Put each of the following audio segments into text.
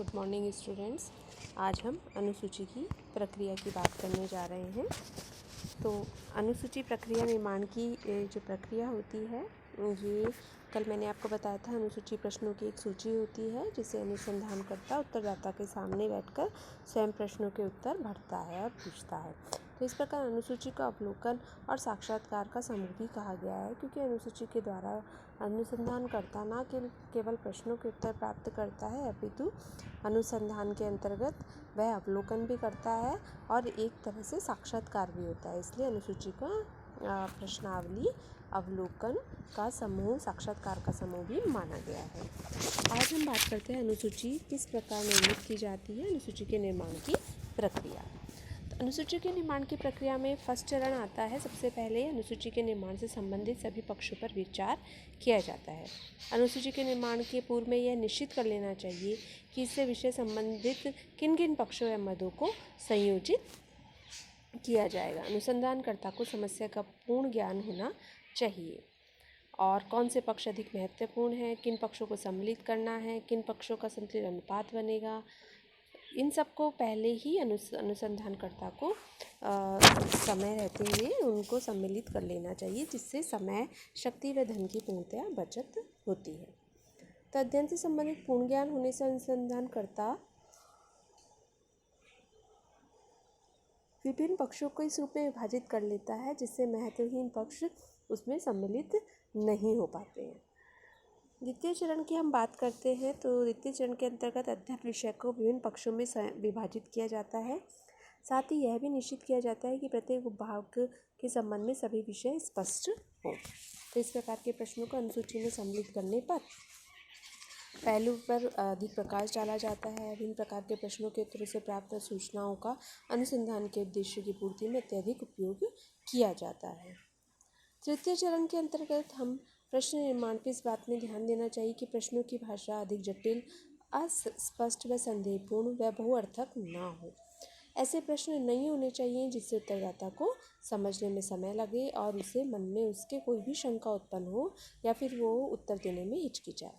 Good morning students. आज हम अनुसूची की प्रक्रिया की बात करने जा रहे हैं। तो अनुसूची प्रक्रिया निर्माण की जो प्रक्रिया होती है ये कल मैंने आपको बताया था। अनुसूची प्रश्नों की एक सूची होती है जिसे अनुसंधानकर्ता उत्तरदाता के सामने बैठकर स्वयं प्रश्नों के उत्तर भरता है और पूछता है। तो इस प्रकार अनुसूची का अवलोकन और साक्षात्कार का समूह भी कहा गया है, क्योंकि अनुसूची के द्वारा अनुसंधानकर्ता न केवल प्रश्नों के उत्तर प्राप्त करता है अपितु अनुसंधान के अंतर्गत वह अवलोकन भी करता है और एक तरह से साक्षात्कार भी होता है। इसलिए अनुसूची का प्रश्नावली अवलोकन का समूह, साक्षात्कार का समूह भी माना गया है। आज हम बात करते हैं अनुसूची किस प्रकार निर्मित की जाती है, अनुसूची के निर्माण की प्रक्रिया। तो अनुसूची के निर्माण की प्रक्रिया में फर्स्ट चरण आता है। सबसे पहले अनुसूची के निर्माण से संबंधित सभी पक्षों पर विचार किया जाता है। अनुसूची के निर्माण के पूर्व में यह निश्चित कर लेना चाहिए कि इससे विषय संबंधित किन किन पक्षों या मदों को संयोजित किया जाएगा। अनुसंधानकर्ता को समस्या का पूर्ण ज्ञान होना चाहिए और कौन से पक्ष अधिक महत्वपूर्ण हैं, किन पक्षों को सम्मिलित करना है, किन पक्षों का संतुलित अनुपात बनेगा, इन सबको पहले ही अनुसंधानकर्ता को समय रहते हुए उनको सम्मिलित कर लेना चाहिए, जिससे समय, शक्ति व धन की पूर्णतया बचत होती है। तो अध्ययन से संबंधित पूर्ण ज्ञान होने से अनुसंधानकर्ता विभिन्न पक्षों को इस रूप में विभाजित कर लेता है जिससे महत्वहीन पक्ष उसमें सम्मिलित नहीं हो पाते हैं। द्वितीय चरण की हम बात करते हैं तो द्वितीय चरण के अंतर्गत अध्ययन विषय को विभिन्न पक्षों में विभाजित किया जाता है। साथ ही यह भी निश्चित किया जाता है कि प्रत्येक भाग के संबंध में सभी विषय स्पष्ट हों। तो इस प्रकार के प्रश्नों को अनुसूची में सम्मिलित करने पर पहलू पर अधिक प्रकाश डाला जाता है। विभिन्न प्रकार के प्रश्नों के उत्तरों से प्राप्त सूचनाओं का अनुसंधान के उद्देश्य की पूर्ति में अत्यधिक उपयोग किया जाता है। तृतीय चरण के अंतर्गत हम प्रश्न निर्माण पर इस बात में ध्यान देना चाहिए कि प्रश्नों की भाषा अधिक जटिल, अस्पष्ट व संदेहपूर्ण व बहुअर्थक ना हो। ऐसे प्रश्न नहीं होने चाहिए जिससे उत्तरदाता को समझने में समय लगे और उसे मन में उसके कोई भी शंका उत्पन्न हो या फिर वो उत्तर देने में हिचकिचाए।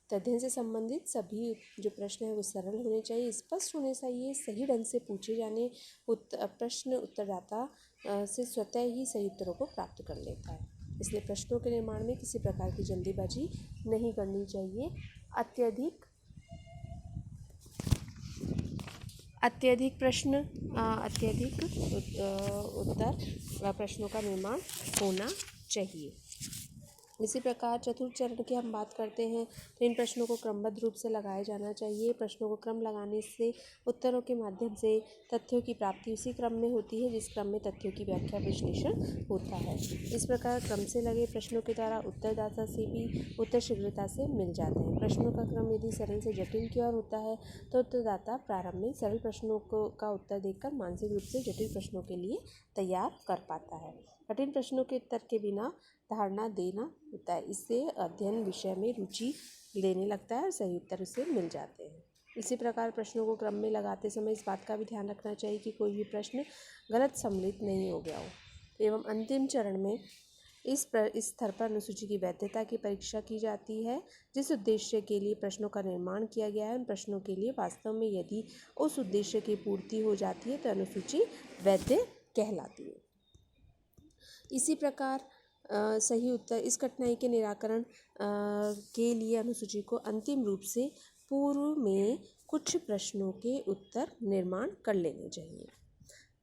अध्ययन से संबंधित सभी जो प्रश्न हैं वो सरल होने चाहिए, स्पष्ट होने चाहिए, सही ढंग से पूछे जाने प्रश्न उत्तरदाता से स्वतः ही सही उत्तरों को प्राप्त कर लेता है। इसलिए प्रश्नों के निर्माण में किसी प्रकार की जल्दीबाजी नहीं करनी चाहिए। अत्यधिक उत्तर प्रश्नों का निर्माण होना चाहिए। इसी प्रकार चतुर्थ चरण की हम बात करते हैं तो इन प्रश्नों को क्रमबद्ध रूप से लगाया जाना चाहिए। प्रश्नों को क्रम लगाने से उत्तरों के माध्यम से तथ्यों की प्राप्ति उसी क्रम में होती है जिस क्रम में तथ्यों की व्याख्या विश्लेषण होता है। इस प्रकार क्रम से लगे प्रश्नों के द्वारा उत्तरदाता से भी उत्तर शीघ्रता से मिल जाते हैं। प्रश्नों का क्रम यदि सरल से जटिल की ओर होता है तो उत्तरदाता प्रारंभ में सरल प्रश्नों का उत्तर देकर मानसिक रूप से जटिल प्रश्नों के लिए तैयार कर पाता है। कठिन प्रश्नों के उत्तर के बिना धारणा देना होता है। इससे अध्ययन विषय में रुचि लेने लगता है और सही उत्तर उसे मिल जाते हैं। इसी प्रकार प्रश्नों को क्रम में लगाते समय इस बात का भी ध्यान रखना चाहिए कि कोई भी प्रश्न गलत सम्मिलित नहीं हो गया हो। एवं अंतिम चरण में इस स्तर पर अनुसूची की वैधता की परीक्षा की जाती है। जिस उद्देश्य के लिए प्रश्नों का निर्माण किया गया है उन प्रश्नों के लिए वास्तव में यदि उस उद्देश्य की पूर्ति हो जाती है तो अनुसूची वैध कहलाती है। इसी प्रकार सही उत्तर इस कठिनाई के निराकरण के लिए अनुसूची को अंतिम रूप से पूर्व में कुछ प्रश्नों के उत्तर निर्माण कर लेने चाहिए।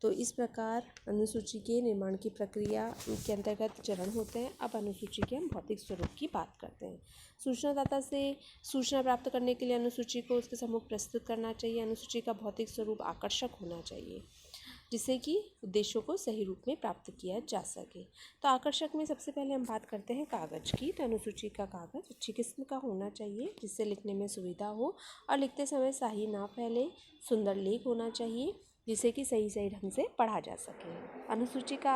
तो इस प्रकार अनुसूची के निर्माण की प्रक्रिया के अंतर्गत चरण होते हैं। अब अनुसूची के हम भौतिक स्वरूप की बात करते हैं। सूचनादाता से सूचना प्राप्त करने के लिए अनुसूची को उसके सम्मुख प्रस्तुत करना चाहिए। अनुसूची का भौतिक स्वरूप आकर्षक होना चाहिए जिससे कि उद्देश्यों को सही रूप में प्राप्त किया जा सके। तो आकर्षक में सबसे पहले हम बात करते हैं कागज़ की। तो अनुसूची का कागज़ अच्छी किस्म का होना चाहिए जिससे लिखने में सुविधा हो और लिखते समय स्याही ना फैले। सुंदर लेख होना चाहिए जिसे कि सही ढंग से पढ़ा जा सके। अनुसूची का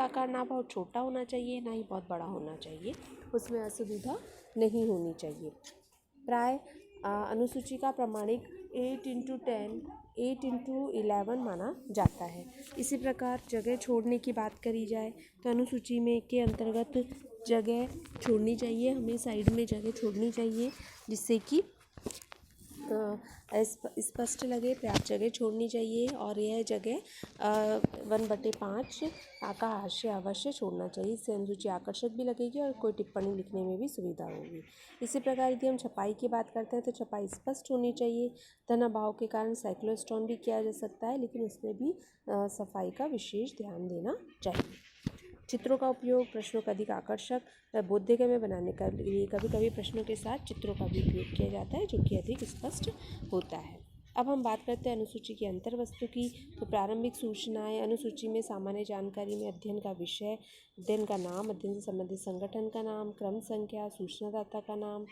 आकार ना बहुत छोटा होना चाहिए ना ही बहुत बड़ा होना चाहिए, उसमें असुविधा नहीं होनी चाहिए। प्राय अनुसूची का प्रमाणिक 8x11 माना जाता है। इसी प्रकार जगह छोड़ने की बात करी जाए तो अनुसूची में के अंतर्गत जगह छोड़नी चाहिए, हमें साइड में जगह छोड़नी चाहिए जिससे कि स्पष्ट लगे पर्याप्त जगह छोड़नी चाहिए और यह जगह 1/5 का हाशिया अवश्य छोड़ना चाहिए। इससे अनुसूची आकर्षक भी लगेगी और कोई टिप्पणी लिखने में भी सुविधा होगी। इसी प्रकार यदि हम छपाई की बात करते हैं तो छपाई स्पष्ट होनी चाहिए। धन अभाव के कारण साइक्लोस्टोन भी किया जा सकता है, लेकिन उसमें भी सफाई का विशेष ध्यान देना चाहिए। चित्रों का उपयोग प्रश्नों का अधिक आकर्षक व बोधगम्य बनाने के लिए कभी कभी प्रश्नों के साथ चित्रों का भी उपयोग किया जाता है, जो कि अधिक स्पष्ट होता है। अब हम बात करते हैं अनुसूची की अंतर्वस्तु की। तो प्रारंभिक सूचनाएं अनुसूची में सामान्य जानकारी में अध्ययन का विषय, अध्ययन का नाम, अध्ययन से संबंधित संगठन का नाम, क्रम संख्या, सूचनादाता का नाम,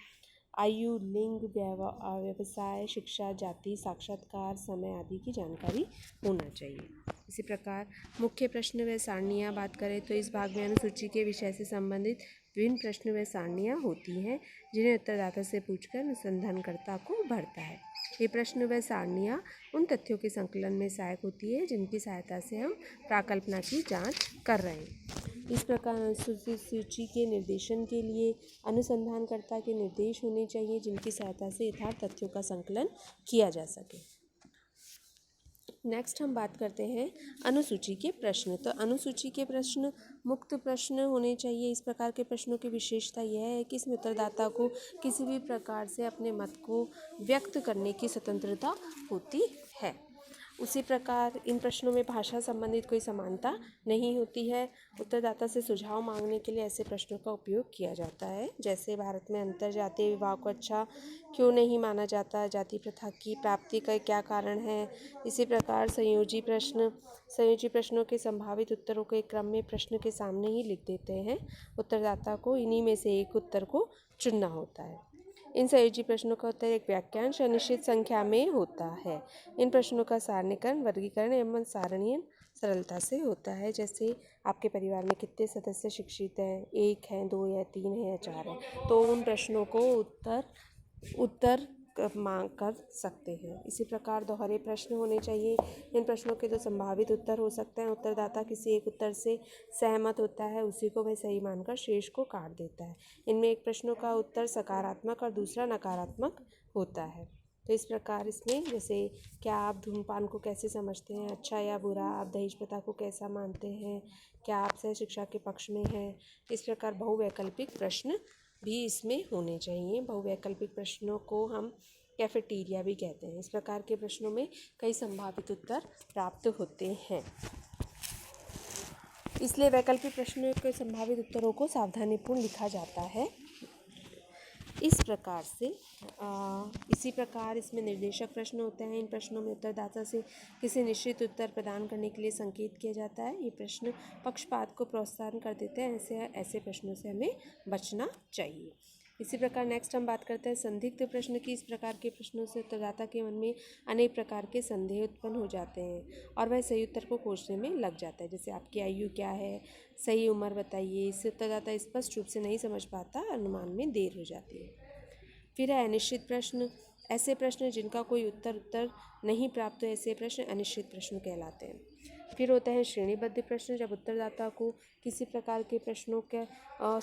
आयु, लिंग, व्यवसाय, शिक्षा, जाति, साक्षात्कार, समय आदि की जानकारी होना चाहिए। इसी प्रकार मुख्य प्रश्न व सारणियाँ बात करें तो इस भाग में अनुसूची के विषय से संबंधित विभिन्न प्रश्न व सारणियाँ होती हैं, जिन्हें उत्तरदाता से पूछकर अनुसंधानकर्ता को भरता है। ये प्रश्न व सारणियाँ उन तथ्यों के संकलन में सहायक होती है जिनकी सहायता से हम प्राकल्पना की जांच कर रहे हैं। इस प्रकार अनुसूची के निर्देशन के लिए अनुसंधानकर्ता के निर्देश होने चाहिए, जिनकी सहायता से यथार्थ तथ्यों का संकलन किया जा सके। नेक्स्ट हम बात करते हैं अनुसूची के प्रश्न। तो अनुसूची के प्रश्न मुक्त प्रश्न होने चाहिए। इस प्रकार के प्रश्नों की विशेषता यह है कि इसमें उत्तरदाता को किसी भी प्रकार से अपने मत को व्यक्त करने की स्वतंत्रता होती है। उसी प्रकार इन प्रश्नों में भाषा संबंधित कोई समानता नहीं होती है। उत्तरदाता से सुझाव मांगने के लिए ऐसे प्रश्नों का उपयोग किया जाता है, जैसे भारत में अंतर्जातीय विवाह को अच्छा क्यों नहीं माना जाता, जाति प्रथा की प्राप्ति का क्या कारण है। इसी प्रकार संयोजी प्रश्नों के संभावित उत्तरों को एक क्रम में प्रश्न के सामने ही लिख देते हैं। उत्तरदाता को इन्हीं में से एक उत्तर को चुनना होता है। इन संयोजी प्रश्नों का उत्तर एक वाक्यांश अनिश्चित संख्या में होता है। इन प्रश्नों का सारणीकरण, वर्गीकरण एवं सारणीयन सरलता से होता है। जैसे आपके परिवार में कितने सदस्य शिक्षित हैं, 1 हैं, 2 या 3 हैं या 4 हैं, तो उन प्रश्नों को उत्तर मांग कर सकते हैं। इसी प्रकार दोहरे प्रश्न होने चाहिए। इन प्रश्नों के 2 संभावित उत्तर हो सकते हैं। उत्तरदाता किसी एक उत्तर से सहमत होता है, उसी को वह सही मानकर शेष को काट देता है। इनमें एक प्रश्नों का उत्तर सकारात्मक और दूसरा नकारात्मक होता है। तो इस प्रकार इसमें जैसे क्या आप धूम्रपान को कैसे समझते हैं, अच्छा या बुरा, आप दहेज प्रथा को कैसा मानते हैं, क्या आप सह शिक्षा के पक्ष में हैं। इस प्रकार बहुवैकल्पिक प्रश्न भी इसमें होने चाहिए। बहुवैकल्पिक प्रश्नों को हम कैफेटेरिया भी कहते हैं। इस प्रकार के प्रश्नों में कई संभावित उत्तर प्राप्त होते हैं, इसलिए वैकल्पिक प्रश्नों के संभावित उत्तरों को सावधानीपूर्ण लिखा जाता है। इस प्रकार से इसी प्रकार इसमें निर्देशक प्रश्न होते हैं। इन प्रश्नों में उत्तरदाता से किसी निश्चित उत्तर प्रदान करने के लिए संकेत किया जाता है। ये प्रश्न पक्षपात को प्रोत्साहन कर देते हैं। ऐसे प्रश्नों से हमें बचना चाहिए। इसी प्रकार नेक्स्ट हम बात करते हैं संदिग्ध प्रश्न की। इस प्रकार के प्रश्नों से उत्तरदाता के मन में अनेक प्रकार के संदेह उत्पन्न हो जाते हैं और वह सही उत्तर को खोजने में लग जाता है। जैसे आपकी आयु क्या है, सही उम्र बताइए। इससे उत्तरदाता स्पष्ट रूप से नहीं समझ पाता, अनुमान में देर हो जाती है। फिर है अनिश्चित प्रश्न। ऐसे प्रश्न जिनका कोई उत्तर नहीं प्राप्त हो, ऐसे प्रश्न अनिश्चित प्रश्न कहलाते हैं। फिर होते हैं श्रेणीबद्ध प्रश्न। जब उत्तरदाता को किसी प्रकार के प्रश्नों के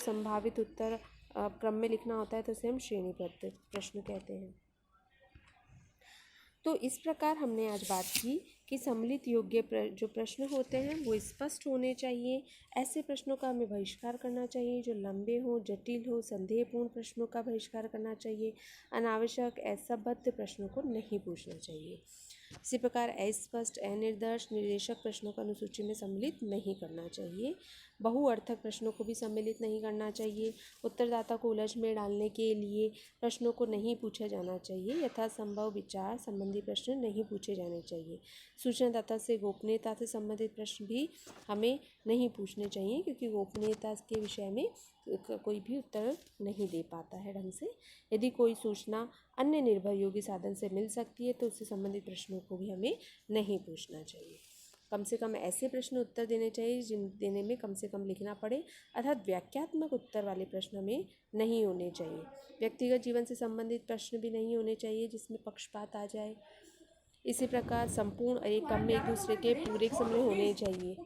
संभावित उत्तर क्रम में लिखना होता है तो उसे हम श्रेणीबद्ध प्रश्न कहते हैं। तो इस प्रकार हमने आज बात की कि सम्मिलित योग्य जो प्रश्न होते हैं वो स्पष्ट होने चाहिए। ऐसे प्रश्नों का हमें बहिष्कार करना चाहिए जो लंबे हो, जटिल हो, संदेहपूर्ण प्रश्नों का बहिष्कार करना चाहिए। अनावश्यक असंबद्ध प्रश्नों को नहीं पूछना चाहिए। इसी प्रकार अस्पष्ट, अनिर्दिष्ट, निर्देशक प्रश्नों को अनुसूची में सम्मिलित नहीं करना चाहिए। बहुअर्थक प्रश्नों को भी सम्मिलित नहीं करना चाहिए। उत्तरदाता को उलझ में डालने के लिए प्रश्नों को नहीं पूछा जाना चाहिए। यथासंभव विचार संबंधी प्रश्न नहीं पूछे जाने चाहिए। सूचनादाता से गोपनीयता से संबंधित प्रश्न भी हमें नहीं पूछने चाहिए, क्योंकि गोपनीयता के विषय में कोई भी उत्तर नहीं दे पाता है ढंग से। यदि कोई सूचना अन्य निर्भरयोगी साधन से मिल सकती है तो उससे संबंधित प्रश्नों को भी हमें नहीं पूछना चाहिए। कम से कम ऐसे प्रश्न उत्तर देने चाहिए जिन देने में कम से कम लिखना पड़े, अर्थात व्याख्यात्मक उत्तर वाले प्रश्न हमें नहीं होने चाहिए। व्यक्तिगत जीवन से संबंधित प्रश्न भी नहीं होने चाहिए जिसमें पक्षपात आ जाए। इसी प्रकार संपूर्ण और एक कम में एक दूसरे के पूरक समय होने चाहिए।